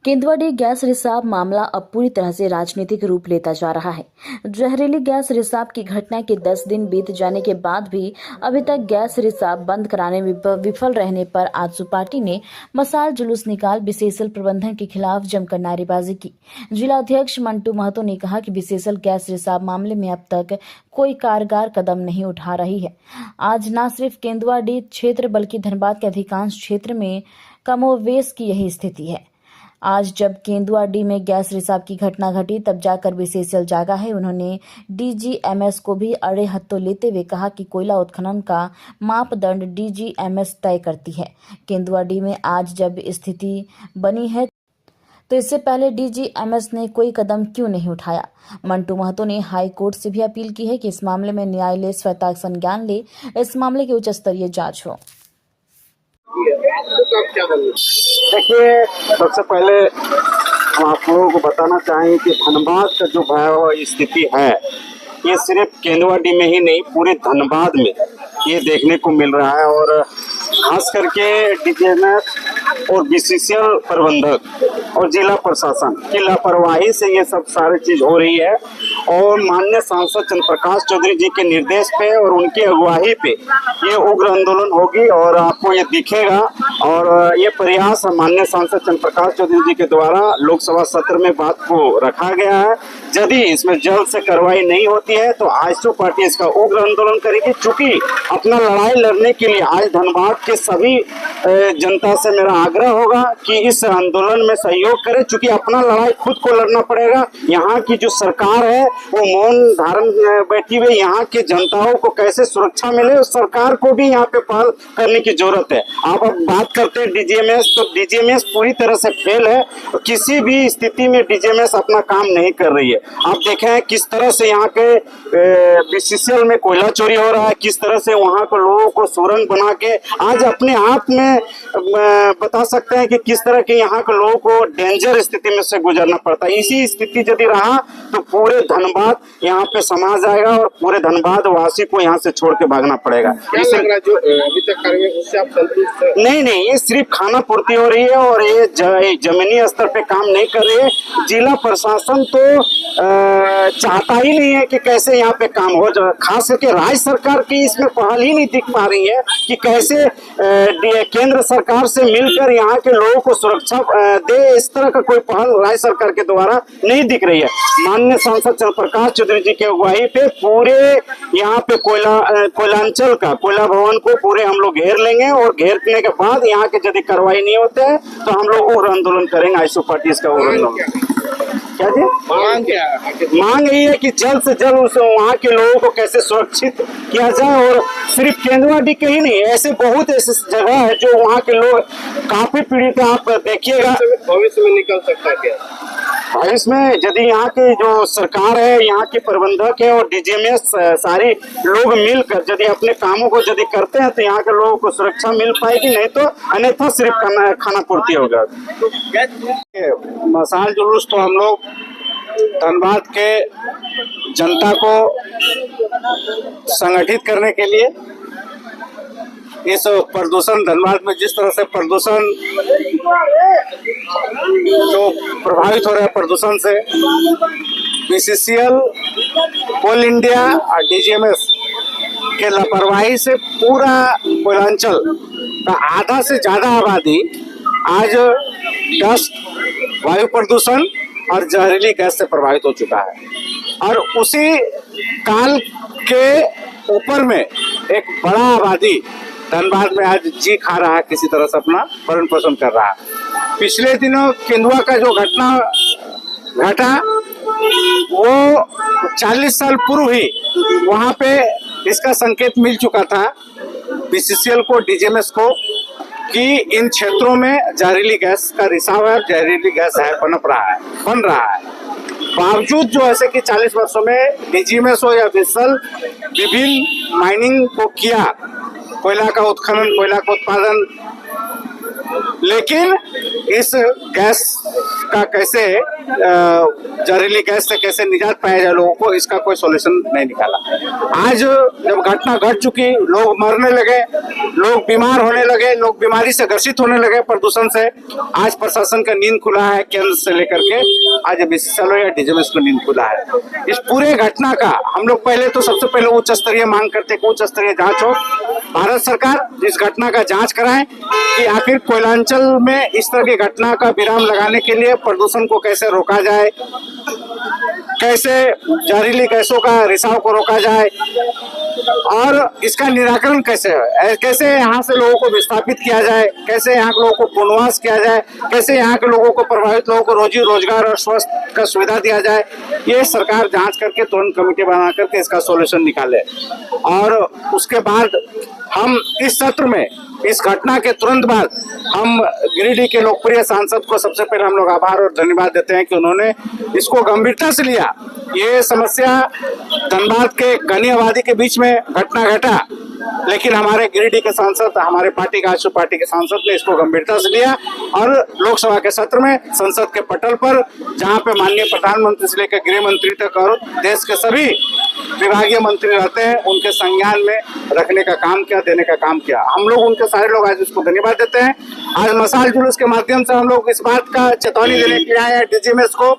Kenduadih gas रिसाव मामला अब पूरी तरह से राजनीतिक रूप लेता जा रहा है। जहरीली गैस रिसाव की घटना के 10 दिन बीत जाने के बाद भी अभी तक गैस रिसाव बंद कराने में विफल रहने पर आजसू पार्टी ने मसाल जुलूस निकाल बीसीसीएल प्रबंधन के खिलाफ जमकर नारेबाजी की। जिला अध्यक्ष मंटू महतो ने कहा कि बीसीसीएल गैस रिसाव मामले में अब तक कोई कारगर कदम नहीं उठा रही है। आज न सिर्फ केंदुआडीह क्षेत्र बल्कि धनबाद के अधिकांश क्षेत्र में कमोवेश की यही स्थिति है। आज जब केंदुआडीह में गैस रिसाव की घटना घटी तब जाकर बीसीसीएल जागा है। उन्होंने डीजीएमएस को भी अड़े हत्थों लेते हुए कहा कि कोयला उत्खनन का मापदंड डीजीएमएस तय करती है। केंदुआडीह में आज जब स्थिति बनी है तो इससे पहले डीजीएमएस ने कोई कदम क्यों नहीं उठाया। मंटू महतो ने हाई कोर्ट से भी अपील की है कि इस मामले में न्यायालय स्वतः संज्ञान ले, इस मामले की उच्च स्तरीय जांच हो। देखिए, सबसे पहले हम आप लोगों को बताना चाहेंगे कि धनबाद का जो भयावह स्थिति है, ये सिर्फ केंदुआडीह में ही नहीं पूरे धनबाद में ये देखने को मिल रहा है। और खास करके डीजीएमएस और बीसीसीएल प्रबंधक और जिला प्रशासन की लापरवाही से ये सब सारी चीज हो रही है। और माननीय सांसद चंद्रप्रकाश चौधरी जी के निर्देश पे और उनकी अगुवाई पे ये उग्र आंदोलन होगी और आपको ये दिखेगा। और ये प्रयास माननीय सांसद चंद्रप्रकाश चौधरी जी के द्वारा लोकसभा सत्र में बात को रखा गया है। यदि इसमें जल्द से कार्रवाई नहीं होती है तो आजसू पार्टी इसका उग्र आंदोलन करेगी। चूंकि अपना लड़ाई लड़ने के लिए आज धनबाद के सभी जनता से मेरा आग्रह होगा कि इस आंदोलन में सहयोग करें, चूंकि अपना लड़ाई खुद को लड़ना पड़ेगा। यहाँ की जो सरकार है वो मौन धारण बैठी हुई, यहाँ के जनताओं को कैसे सुरक्षा मिले उस सरकार को भी यहाँ पे पहल करने की जरूरत है। आप अब बात करते हैं डीजीएमएस, तो डीजीएमएस पूरी तरह से फेल है। किसी भी स्थिति में डीजीएमएस अपना काम नहीं कर रही है। आप देखें किस तरह से यहाँ के बीसीसीएल में कोयला चोरी हो रहा है, किस तरह से वहाँ के लोगों को सुरंग बना के आज अपने आप में बता सकते हैं कि किस तरह के यहाँ के लोगों को डेंजर स्थिति में से गुजरना पड़ता है। इसी स्थिति यदि रहा तो पूरे धनबाद यहाँ पे समा जाएगा और पूरे धनबाद वासी को यहाँ से छोड़ के भागना पड़ेगा। जो अभी तक कार्रवाई उससे आप संतुष्ट हैं? नहीं, ये सिर्फ खाना पूर्ति हो रही है और ये जमीनी स्तर पे काम नहीं कर रही है। जिला प्रशासन तो चाहता ही नहीं है कि कैसे यहाँ पे काम हो जाए। खास करके राज्य सरकार की इसमें पहल ही नहीं दिख पा रही है कि कैसे केंद्र सरकार से मिलकर यहाँ के लोगों को सुरक्षा दे। इस तरह का कोई पहल राज्य सरकार के द्वारा नहीं दिख रही है। माननीय सांसद चंद्रप्रकाश चौधरी जी की अगुवाई पे पूरे यहाँ पे कोयलांचल का कोयला भवन को पूरे हम लोग घेर लेंगे और घेरने के बाद यहाँ के यदि कार्रवाई नहीं होते हैं तो हम लोग उग्र आंदोलन करेंगे। आजसू पार्टी इसका उग्र आंदोलन क्या जी मांग यही है कि जल्द से जल्द उस वहाँ के लोगों को कैसे सुरक्षित किया जाए। और सिर्फ केंदुआडीह के ही नहीं, ऐसे बहुत ऐसे जगह है जो वहाँ के लोग काफी पीड़ित है। आप देखिएगा भविष्य में निकल सकता है क्या? भविष्य में यदि यहाँ की जो सरकार है, यहाँ के प्रबंधक है और डीजीएमएस सारे लोग मिलकर यदि अपने कामों को यदि करते हैं तो यहाँ के लोगों को सुरक्षा मिल पाएगी, नहीं तो अन्यथा सिर्फ खाना पूर्ति होगा। मसाल जुलूस तो हम लोग धनबाद के जनता को संगठित करने के लिए इस प्रदूषण धनबाद में जिस तरह से प्रदूषण जो प्रभावित हो रहा है प्रदूषण से, बीसीसीएल, कोल इंडिया और डीजीएमएस के लापरवाही से पूरा कोयलांचल का आधा से ज्यादा आबादी आज डस्ट, वायु प्रदूषण और जहरीली गैस से प्रभावित हो चुका है। और उसी काल के ऊपर में एक बड़ा आबादी धनबाद में आज जी खा रहा है, किसी तरह से अपना भरण पोषण कर रहा है। पिछले दिनों केंदुआ का जो घटना घटा वो 40 साल पूर्व ही वहां पे इसका संकेत मिल चुका था बीसीसीएल को, डीजीएमएस को, कि इन क्षेत्रों में जहरीली गैस का रिसाव है, जहरीली गैस है बन रहा है। बावजूद जो ऐसे कि 40 वर्षों में डीजीएमएस हो या बीसीसीएल विभिन्न माइनिंग को किया, कोयला का उत्खनन, कोयला का उत्पादन, लेकिन इस गैस का कैसे जहरीली गैस से कैसे निजात पाया जाए लोगों को, इसका कोई सॉल्यूशन नहीं निकाला। आज जब घटना घट चुकी, लोग मरने लगे, लोग बीमार होने लगे, लोग बीमारी से ग्रसित होने लगे प्रदूषण से, आज प्रशासन का नींद खुला है, केंद्र से लेकर के आज बीसीएल या डीजीएमएस को नींद खुला है। इस पूरे घटना का हम लोग पहले तो सबसे पहले उच्च स्तरीय मांग करते कि उच्च स्तरीय जांच हो, भारत सरकार इस घटना का जांच कराए कि आखिर कोयलांचल में इस तरह की घटना का विराम लगाने के लिए प्रदूषण को कैसे रोका जाए, कैसे जहरीली गैसों का रिसाव को रोका जाए और इसका निराकरण कैसे है, कैसे यहाँ से लोगों को विस्थापित किया जाए, कैसे यहाँ के लोगों को पुनर्वास किया जाए, कैसे यहाँ के लोगों को, प्रभावित लोगों को रोजी रोजगार और स्वास्थ्य का सुविधा दिया जाए। ये सरकार जांच करके तुरंत कमेटी बना करके इसका सॉल्यूशन निकाले और उसके बाद हम इस सत्र में, इस घटना के तुरंत बाद हम गिरिडीह के लोकप्रिय सांसद को सबसे पहले हम लोग आभार और धन्यवाद देते हैं कि उन्होंने इसको गंभीरता से लिया। ये समस्या धनबाद के घनी आबादी के बीच में घटना घटा, लेकिन हमारे गिरिडीह के सांसद, हमारे पार्टी के आजसू पार्टी के सांसद ने इसको गंभीरता से लिया और लोकसभा के सत्र में संसद के पटल पर, जहां पे माननीय प्रधानमंत्री से लेकर गृह मंत्री तक और देश के सभी विभागीय मंत्री रहते हैं, उनके संज्ञान में रखने का काम किया, देने का काम किया। हम लोग उनके सारे लोग आज इसको धन्यवाद देते हैं। आज मशाल जुलूस के माध्यम से हम लोग इस बात का चेतावनी देने के लिए आए हैं डीजीएमएस को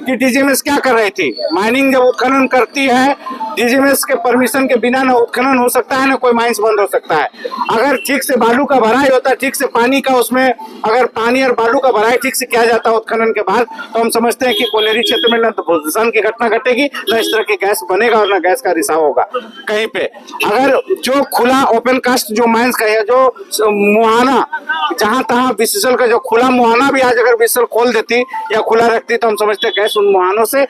कि डीजीएमएस क्या कर रही थी। माइनिंग जब उत्खनन करती है, डीजीएमएस के परमिशन के बिना न उत्खनन हो सकता है, न कोई माइंस बंद हो सकता है। अगर ठीक से बालू का भराई होता है, ठीक से पानी का, उसमें अगर पानी और बालू का भराई ठीक से किया जाता है उत्खनन के बाद, तो हम समझते हैं कि कोयलेरी क्षेत्र में न तो भूस्खलन की घटना घटेगी, न इस तरह की गैस बनेगा और न गैस का रिसाव होगा कहीं पे। अगर जो खुला ओपन कास्ट जो माइंस का है, जो मुहाना, जहां तहां बीसीएल का जो खुला मुहाना भी आज अगर बीसीएल खोल देती या खुला रखती, तो हम समझते हैं गैस उन मुहानों से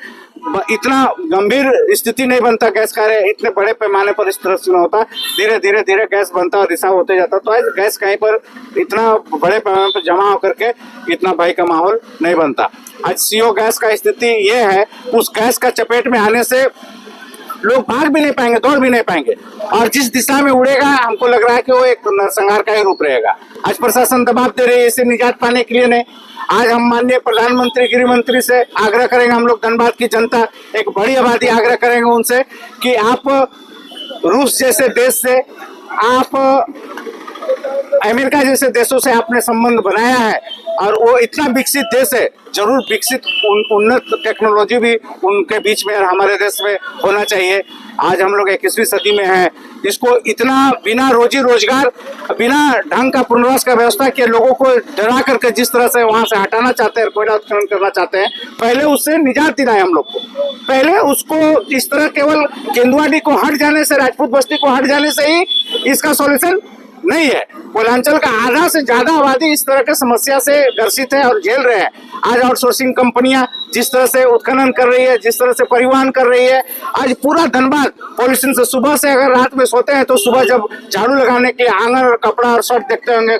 इतना गंभीर स्थिति नहीं बनता गैस का, इतने बड़े पैमाने पर इस तरह से न होता। धीरे धीरे धीरे गैस बनता और रिसाव होते जाता। तो आज गैस कहीं पर इतना बड़े पैमाने पर जमा होकर के इतना भय का माहौल नहीं बनता। आज सीओ गैस का स्थिति ये है, उस गैस का चपेट में आने से लोग भाग भी नहीं पाएंगे, दौड़ भी नहीं पाएंगे और जिस दिशा में उड़ेगा हमको लग रहा है कि वो एक नरसंहार का ही रूप रहेगा। आज प्रशासन दबाव दे रही है इसे निजात पाने के लिए। नहीं, आज हम माननीय प्रधानमंत्री, गृह मंत्री से आग्रह करेंगे, हम लोग धनबाद की जनता, एक बड़ी आबादी आग्रह करेंगे उनसे कि आप रूस जैसे देश से, आप अमेरिका जैसे देशों से आपने संबंध बनाया है और वो इतना विकसित देश है, जरूर विकसित उन्नत टेक्नोलॉजी भी उनके बीच में और हमारे देश में होना चाहिए। आज हम लोग 21वीं सदी में हैं, इसको इतना बिना रोजी रोजगार, बिना ढंग का पुनर्वास का व्यवस्था के लोगों को डरा करके जिस तरह से वहां से हटाना चाहते हैं, कोयला उत्खनन करना चाहते हैं, पहले उससे निजात दिलाए हम लोग को। पहले उसको इस तरह केवल केंदुआडी को हट जाने से, राजपूत बस्ती को हट जाने से ही इसका सॉल्यूशन नहीं है। कोयलांचल का आधा से ज्यादा आबादी इस तरह के समस्या से ग्रसित है और झेल रहे हैं। आज आउटसोर्सिंग कंपनियां जिस तरह से उत्खनन कर रही है, जिस तरह से परिवहन कर रही है, आज पूरा धनबाद पॉल्यूशन से, सुबह से अगर रात में सोते हैं तो सुबह जब झाड़ू लगाने के लिए आंगन और कपड़ा और शर्ट देखते होंगे,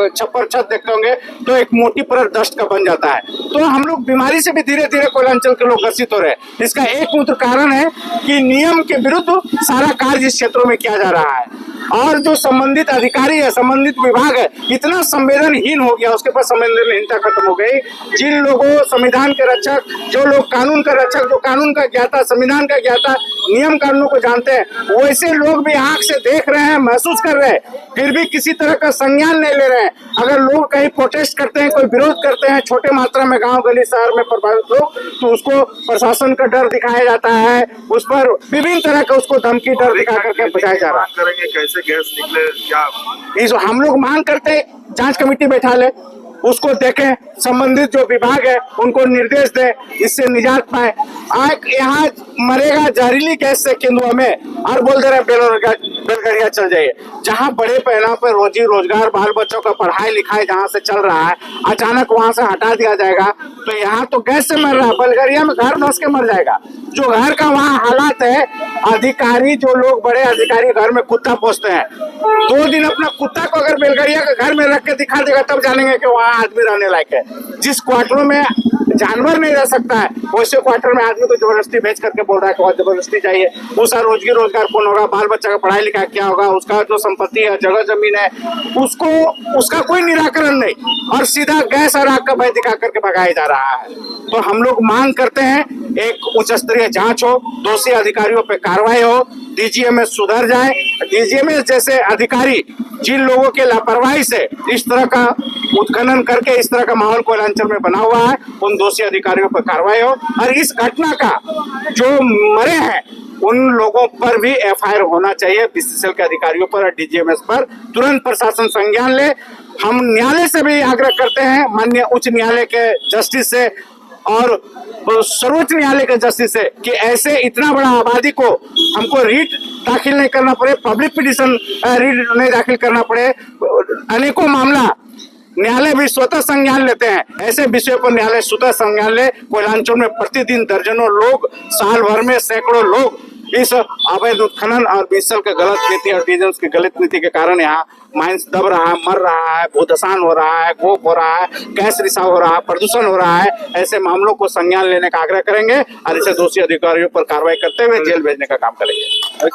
छप्पर छत देखते होंगे, तो एक मोटी परत डस्ट का बन जाता है। तो हम लोग बीमारी से भी धीरे धीरे कोयलांचल के लोग ग्रसित हो रहे हैं। इसका एकमात्र कारण है कि नियम के विरुद्ध सारा कार्य इस क्षेत्रों में किया जा रहा है और जो संबंधित अधिकारी है, संबंधित विभाग है, इतना संवेदनहीन हो गया, उसके पास संवेदनहीनता खत्म हो गई। जिन लोगों, संविधान के रक्षक, जो लोग कानून का रक्षक, जो कानून का ज्ञाता, संविधान का ज्ञाता, नियम कानूनों को जानते हैं, वैसे लोग भी आंख से देख रहे हैं, महसूस कर रहे हैं, फिर भी किसी तरह का संज्ञान नहीं ले रहे हैं। अगर लोग कहीं प्रोटेस्ट करते हैं, कोई विरोध करते हैं, छोटे मात्रा में गाँव गली शहर में प्रभावित लोग, तो उसको प्रशासन का डर दिखाया जाता है, उस पर विभिन्न तरह का उसको धमकी डर दिखा करके बचाया जा रहा है। कैसे गैस निकले, क्या इस हम लोग मांग करते हैं जांच कमेटी बैठा ले, उसको देखें, संबंधित जो विभाग है उनको निर्देश दे, इससे निजात पाए। आज यहाँ मरेगा जहरीली गैस से केंदुआ में और बोल दे रहे बेलगड़िया चल जाइए। जहाँ बड़े पैमाने पर रोजी रोजगार, बाल बच्चों का पढ़ाई लिखाई जहाँ से चल रहा है, अचानक वहां से हटा दिया जाएगा तो यहाँ तो गैस से मर रहा है, बेलगड़िया में घर बस के मर जाएगा। जो घर का वहाँ हालात है, अधिकारी, जो लोग बड़े अधिकारी घर में कुत्ता पोसते हैं, 2 दिन अपना कुत्ता को अगर बेलगड़िया के घर में रख के दिखा देगा तब जानेंगे कि वहाँ आदमी रहने लायक है। जिस क्वार्टरों में जानवर नहीं रह सकता है, वैसे क्वार्टर में आदमी को जबरदस्ती भेज करके बोल रहा है कि बहुत जबरदस्ती चाहिए, उसका रोजगार कौन होगा, बाल बच्चा का पढ़ाई लिखाई क्या होगा, उसका जो संपत्ति है, जगह जमीन है, उसको उसका कोई निराकरण नहीं, और सीधा गैस और आग का भय दिखा करके भगाया जा रहा है। तो हम लोग मांग करते हैं एक उच्च स्तरीय जांच हो, दोषी अधिकारियों पे कार्रवाई हो, डीजीएमएस सुधर जाए। डीजीएमएस जैसे अधिकारी जिन लोगों के लापरवाही से इस तरह का उत्खनन करके इस तरह का माहौल कोयलांचल में बना हुआ है, उन दोषी अधिकारियों पर कार्रवाई हो, और इस घटना का जो मरे हैं उन लोगों पर भी एफआईआर होना चाहिए, बीसीसीएल के अधिकारियों पर और डीजीएमएस पर तुरंत प्रशासन संज्ञान ले। हम न्यायालय से भी आग्रह करते हैं, माननीय उच्च न्यायालय के जस्टिस से और सर्वोच्च न्यायालय के जस्टिस से, कि ऐसे इतना बड़ा आबादी को हमको रीट दाखिल नहीं करना पड़े, पब्लिक पिटिशन रीट नहीं दाखिल करना पड़े। अनेकों मामला न्यायालय भी स्वतः संज्ञान लेते हैं, ऐसे विषयों पर न्यायालय स्वतः संज्ञान ले। कोयलांचल में प्रतिदिन दर्जनों लोग, साल भर में सैकड़ों लोग इस अवैध उत्खनन और बीएसएल के गलत नीति और डीजीएमएस की गलत नीति के कारण यहाँ माइंस दब रहा है, मर रहा है, भूदसान हो रहा है, गोप हो रहा है, गैस रिसाव हो रहा है, प्रदूषण हो रहा है। ऐसे मामलों को संज्ञान लेने का आग्रह करेंगे और इसे दोषी अधिकारियों पर कार्रवाई करते हुए जेल भेजने का काम करेंगे।